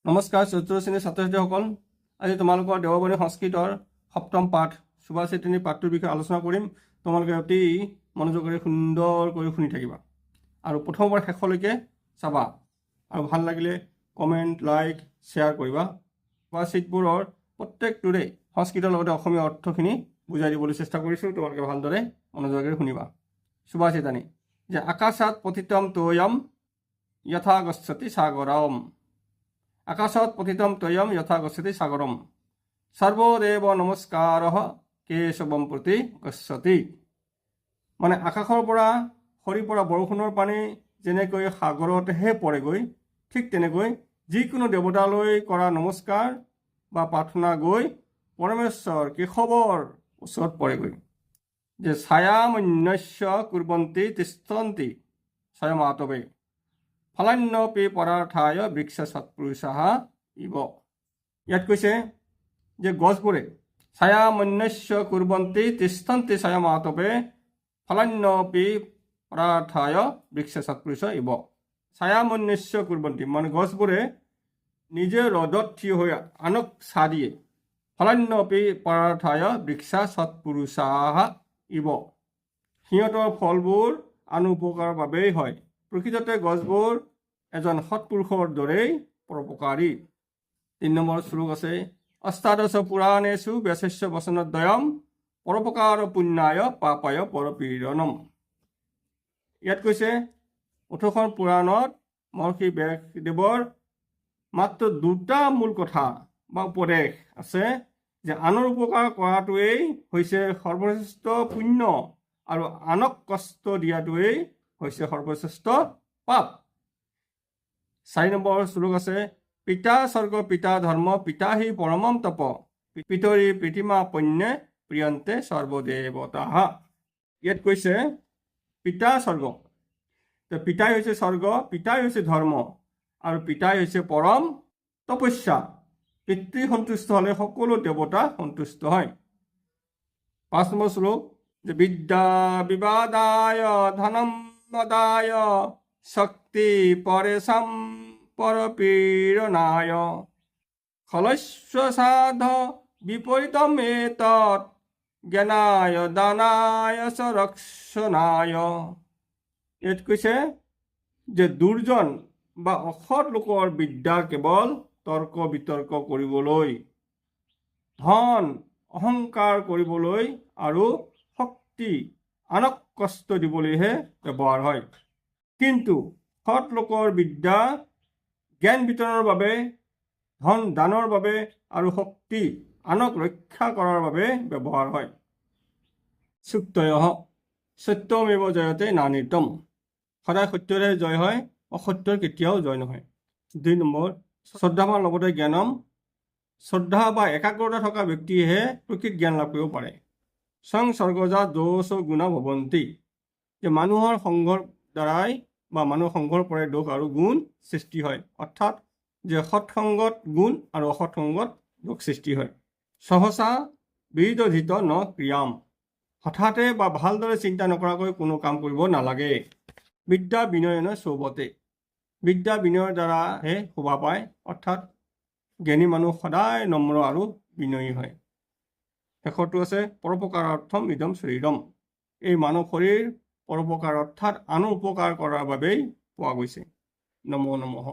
নমস্কাৰ চতুৰ্থ শ্ৰেণীৰ ছাত্ৰ ছাত্ৰীসকল, আজি তোমালোকৰ দেৱবাণী সংস্কৃতৰ সপ্তম পাঠ সুভাষিতনী পাঠটোৰ বিষয়ে আলোচনা কৰিম। তোমালোকে অতি মনোযোগেৰে সুন্দৰকৈ শুনি থাকিবা আৰু প্ৰথমবাৰ শেষলৈকে চাবা আৰু ভাল লাগিলে কমেণ্ট, লাইক, শ্বেয়াৰ কৰিবা। সুভাষিতবোৰৰ প্ৰত্যেকটোৰে সংস্কৃতৰ লগতে অসমীয়া অৰ্থখিনি বুজাই দিবলৈ চেষ্টা কৰিছোঁ। তোমালোকে ভালদৰে মনোযোগেৰে শুনিবা। সুভাষিতনী যে আকাশাত পতিতম তোয়ম যথা গচ্ছতি সাগৰম। আকাশত পতিতম তয়ম যথা গচ্ছতি সাগৰম। সৰ্বদেৱ নমস্কাৰ কেশৱম প্ৰতি গচ্ছতি। মানে আকাশৰ পৰা সৰি পৰা বৰষুণৰ পানী যেনেকৈ সাগৰতহে পৰেগৈ, ঠিক তেনেকৈ যিকোনো দেৱতালৈ কৰা নমস্কাৰ বা প্ৰাৰ্থনা গৈ পৰমেশ্বৰ কেশৱৰ ওচৰত পৰেগৈ। যে ছায়ামন্যস্য কুৰ্বন্তি তিষ্ঠন্তি স্বয়মাতবে ফলান্যপি পৰাৰ্থায় বৃক্ষ সৎপুৰুষাহ ইব। ইয়াত কৈছে যে গছবোৰে ছায়ামন্যস্য কুৰ্বন্তি তিষ্ঠন্তি স্বয়মাতবে ফলান্যপি পৰাৰ্থায় বৃক্ষ সৎপুৰুষ ইব। ছায়ামন্যস্য কুৰ্বন্তি মানে গছবোৰে নিজে ৰ'দত থিয় হৈ আনক ছাঁ দিয়ে। ফলান্যপি পৰাৰ্থায় বৃক্ষ সৎপুৰুষাহ ইব। সিহঁতৰ ফলবোৰ আন উপকাৰৰ বাবেই হয়। প্ৰকৃততে গছবোৰ এজন সৎপুৰুষৰ দৰেই পৰোপকাৰী। 3 নম্বৰ শ্লোক আছে অষ্টাদশ পুৰাণেষু ব্যাসস্য বচনদ্বয়ম পৰোপকাৰ পুণ্যায় পাপায় পৰপীড়নম। ইয়াত কৈছে 18খন পুৰাণত মহৰ্ষি ব্যাসদেৱৰ মাত্ৰ 2টা মূল কথা বা উপদেশ আছে যে আনৰ উপকাৰ কৰাটোৱেই হৈছে সৰ্বশ্ৰেষ্ঠ পুণ্য আৰু আনক কষ্ট দিয়াটোৱেই হৈছে সৰ্বশ্ৰেষ্ঠ পাপ। 4 নম্বৰ শ্লোক আছে পিতা স্বৰ্গ পিতা ধৰ্ম পিতা হি পৰমম তপ পিতৰি প্ৰীতিমা পণ্যে প্ৰিয়ন্তে সৰ্বদেৱতা। ইয়াত কৈছে পিতা স্বৰ্গ, পিতাই হৈছে স্বৰ্গ, পিতাই হৈছে ধৰ্ম আৰু পিতাই হৈছে পৰম তপস্যা। পিতৃ সন্তুষ্ট হ'লে সকলো দেৱতা সন্তুষ্ট হয়। 5 নম্বৰ শ্লোক যে বিদ্যা বিবাদায় ধনম মদায় শক্তি পৰেশম পৰপীড়নায় খলস্ব সাধ বিপৰীতম এতৎ জ্ঞানায় দানায় চ ৰক্ষণায়। ইয়াত কৈছে যে দুৰ্জন বা অসৎ লোকৰ বিদ্যা কেৱল তৰ্ক বিতৰ্ক কৰিবলৈ, ধন অহংকাৰ কৰিবলৈ আৰু শক্তি আনক কষ্ট দিবলৈহে ব্যৱহাৰ হয়। কিন্তু সৎ লোকৰ বিদ্যা জ্ঞান বিতৰণৰ বাবে, ধন দানৰ বাবে আৰু শক্তি আনক ৰক্ষা কৰাৰ বাবে ব্যৱহাৰ হয়। চুক্তয়ঃ সত্যমেৱ জয়তে নানিতম। সদায় সত্যৰে জয় হয়, অসত্যৰ কেতিয়াও জয় নহয়। 2 নম্বৰ শ্ৰদ্ধাৱান লগতে জ্ঞানম। শ্ৰদ্ধা বা একাগ্ৰতা থকা ব্যক্তিয়েহে প্ৰকৃত জ্ঞান লাভ কৰিব পাৰে। সংসৰ্গজা দোষ গুণ ভৱন্তি। যে মানুহৰ সংঘৰ দ্বাৰাই বা মানুহৰ সংঘৰ পৰাই দোষ আৰু গুণ সৃষ্টি হয়। অৰ্থাৎ যে সৎসংগত গুণ আৰু অসৎসংগত দোষ সৃষ্টি হয়। সহসা বিৰোধিত ন ক্ৰিয়াম। হঠাতে বা ভালদৰে চিন্তা নকৰাকৈ কোনো কাম কৰিব নালাগে। বিদ্যা বিনয়ন চৌবতে। বিদ্যা বিনয়ৰ দ্বাৰাহে শোভা পায়। অৰ্থাৎ জ্ঞানী মানুহ সদায় নম্ৰ আৰু বিনয়ী হয়। শেষৰটো আছে পৰোপকাৰাৰ্থম ইদম শৰীৰম। এই মানৱ শৰীৰ পৰোপকাৰ অৰ্থাৎ আনৰ উপকাৰ কৰাৰ বাবেই পোৱা গৈছে। নমো নমঃ।